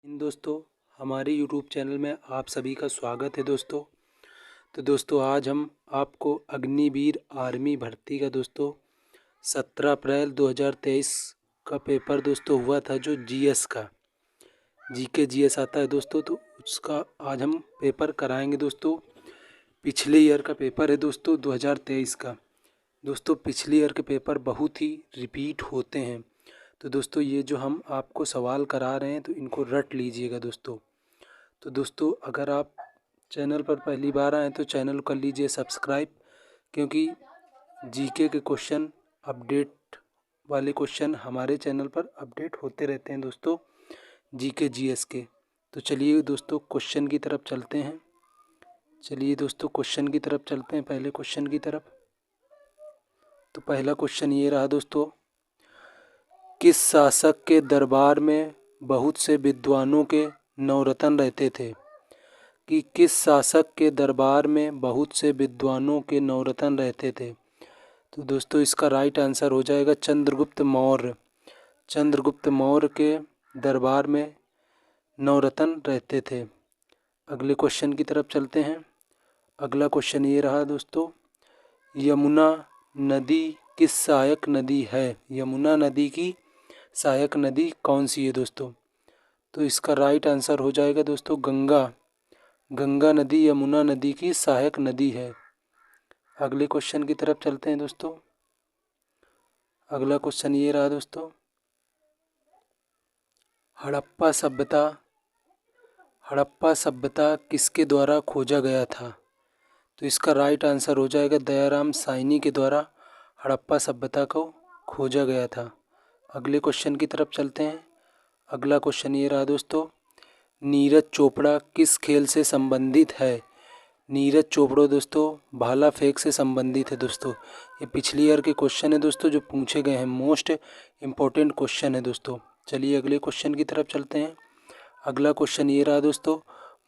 इन दोस्तों, हमारे YouTube channel में आप सभी का स्वागत है दोस्तों। तो दोस्तों, आज हम आपको अग्निवीर आर्मी भर्ती का दोस्तों 17 अप्रैल 2023 का पेपर दोस्तों हुआ था, जो जीएस का जीके जीएस आता है दोस्तों। तो उसका आज हम पेपर कराएंगे दोस्तों। पिछले ईयर का पेपर है दोस्तों 2023 का। दोस्तों, पिछले ईयर के पेपर बहुत ही रिपीट होते हैं। तो दोस्तों, ये जो हम आपको सवाल करा रहे हैं तो इनको रट लीजिएगा दोस्तों। तो दोस्तों, अगर आप चैनल पर पहली बार आएँ तो चैनल कर लीजिए सब्सक्राइब, क्योंकि जीके के क्वेश्चन अपडेट वाले क्वेश्चन हमारे चैनल पर अपडेट होते रहते हैं दोस्तों, जीके जीएस के। तो चलिए दोस्तों, क्वेश्चन की तरफ चलते हैं। पहले क्वेश्चन की तरफ। तो पहला क्वेश्चन ये रहा दोस्तों, किस शासक के दरबार में बहुत से विद्वानों के नवरत्न रहते थे? कि किस शासक के दरबार में बहुत से विद्वानों के नवरत्न रहते थे? तो दोस्तों, इसका राइट आंसर हो जाएगा चंद्रगुप्त मौर्य। चंद्रगुप्त मौर्य के दरबार में नवरत्न रहते थे। अगले क्वेश्चन की तरफ चलते हैं। अगला क्वेश्चन ये रहा दोस्तों, यमुना नदी किस सहायक नदी है? यमुना नदी की सहायक नदी कौन सी है दोस्तों? तो इसका राइट आंसर हो जाएगा दोस्तों गंगा। गंगा नदी यमुना नदी की सहायक नदी है। अगले क्वेश्चन की तरफ चलते हैं दोस्तों। अगला क्वेश्चन ये रहा दोस्तों, हड़प्पा सभ्यता किसके द्वारा खोजा गया था? तो इसका राइट आंसर हो जाएगा दयाराम साइनी के द्वारा हड़प्पा सभ्यता को खोजा गया था। अगले क्वेश्चन की तरफ चलते हैं। अगला क्वेश्चन ये रहा दोस्तों, नीरज चोपड़ा किस खेल से संबंधित है? नीरज चोपड़ा दोस्तों भाला फेंक से संबंधित है दोस्तों। ये पिछली ईयर के क्वेश्चन है दोस्तों, जो पूछे गए हैं। मोस्ट इम्पोर्टेंट क्वेश्चन है दोस्तों। चलिए अगले क्वेश्चन की तरफ चलते हैं। अगला क्वेश्चन ये रहा दोस्तों,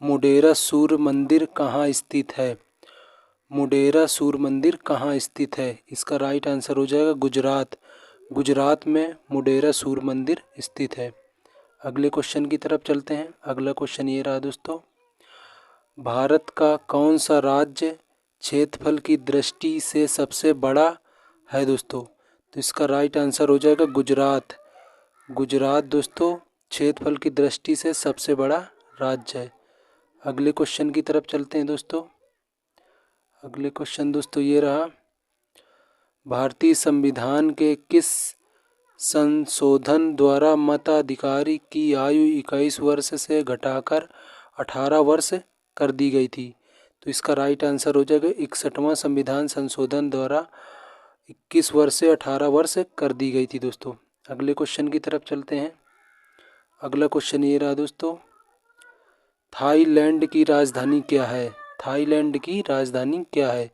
मुडेरा सूर्य मंदिर कहाँ स्थित है? मुडेरा सूर्य मंदिर कहाँ स्थित है? इसका राइट आंसर हो जाएगा गुजरात। गुजरात में मुडेरा सूर्य मंदिर स्थित है। अगले क्वेश्चन की तरफ चलते हैं। अगला क्वेश्चन ये रहा दोस्तों, भारत का कौन सा राज्य क्षेत्रफल की दृष्टि से सबसे बड़ा है दोस्तों? तो इसका राइट आंसर हो जाएगा गुजरात। गुजरात दोस्तों क्षेत्रफल की दृष्टि से सबसे बड़ा राज्य है। अगले क्वेश्चन की तरफ चलते हैं दोस्तों। अगले क्वेश्चन दोस्तों ये रहा, भारतीय संविधान के किस संशोधन द्वारा मताधिकार की आयु 21 वर्ष से घटाकर 18 वर्ष कर दी गई थी? तो इसका राइट आंसर हो जाएगा 61वां संविधान संशोधन द्वारा 21 वर्ष से 18 वर्ष कर दी गई थी दोस्तों। अगले क्वेश्चन की तरफ चलते हैं। अगला क्वेश्चन ये रहा दोस्तों, थाईलैंड की राजधानी क्या है? थाईलैंड की राजधानी क्या है?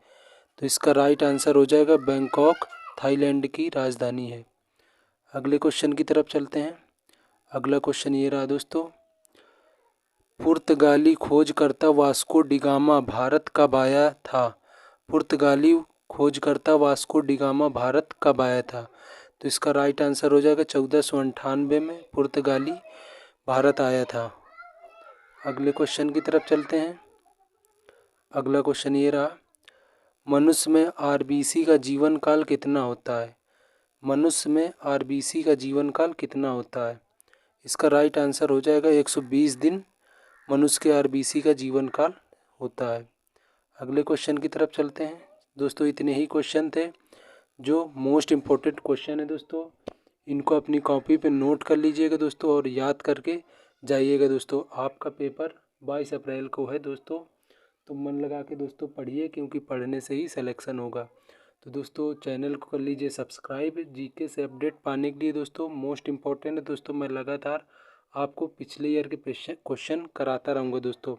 तो इसका राइट आंसर हो जाएगा बैंकॉक थाईलैंड की राजधानी है। अगले क्वेश्चन की तरफ चलते हैं। अगला क्वेश्चन ये रहा दोस्तों, पुर्तगाली खोजकर्ता वास्को डिगामा भारत कब आया था? पुर्तगाली खोजकर्ता वास्को डिगामा भारत कब आया था? तो इसका राइट आंसर हो जाएगा 1498 में पुर्तगाली भारत आया था। अगले क्वेश्चन की तरफ चलते हैं। अगला क्वेश्चन ये रहा, मनुष्य में आरबीसी का जीवन काल कितना होता है? मनुष्य में आरबीसी का जीवन काल कितना होता है? इसका राइट आंसर हो जाएगा 120 दिन मनुष्य के आरबीसी का जीवन काल होता है। अगले क्वेश्चन की तरफ चलते हैं दोस्तों। इतने ही क्वेश्चन थे जो मोस्ट इम्पोर्टेंट क्वेश्चन है दोस्तों। इनको अपनी कॉपी पे नोट कर लीजिएगा दोस्तों और याद करके जाइएगा दोस्तों। आपका पेपर 22 अप्रैल को है दोस्तों, तो मन लगा के दोस्तों पढ़िए, क्योंकि पढ़ने से ही सिलेक्शन होगा। तो दोस्तों, चैनल को कर लीजिए सब्सक्राइब जीके से अपडेट पाने के लिए दोस्तों। मोस्ट इम्पोर्टेंट है दोस्तों, मैं लगातार आपको पिछले ईयर के क्वेश्चन कराता रहूँगा दोस्तों।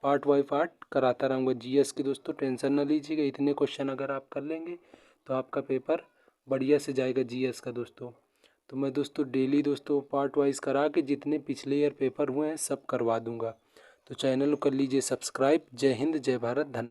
पार्ट बाय पार्ट कराता रहूँगा जीएस की दोस्तों। टेंशन ना लीजिएगा, इतने क्वेश्चन अगर आप कर लेंगे तो आपका पेपर बढ़िया से जाएगा जीएस का दोस्तों। तो मैं दोस्तों डेली दोस्तों पार्ट वाइज करा के जितने पिछले ईयर पेपर हुए हैं सब करवा दूँगा। तो चैनल को कर लीजिए सब्सक्राइब। जय हिंद, जय भारत, धन्यवाद।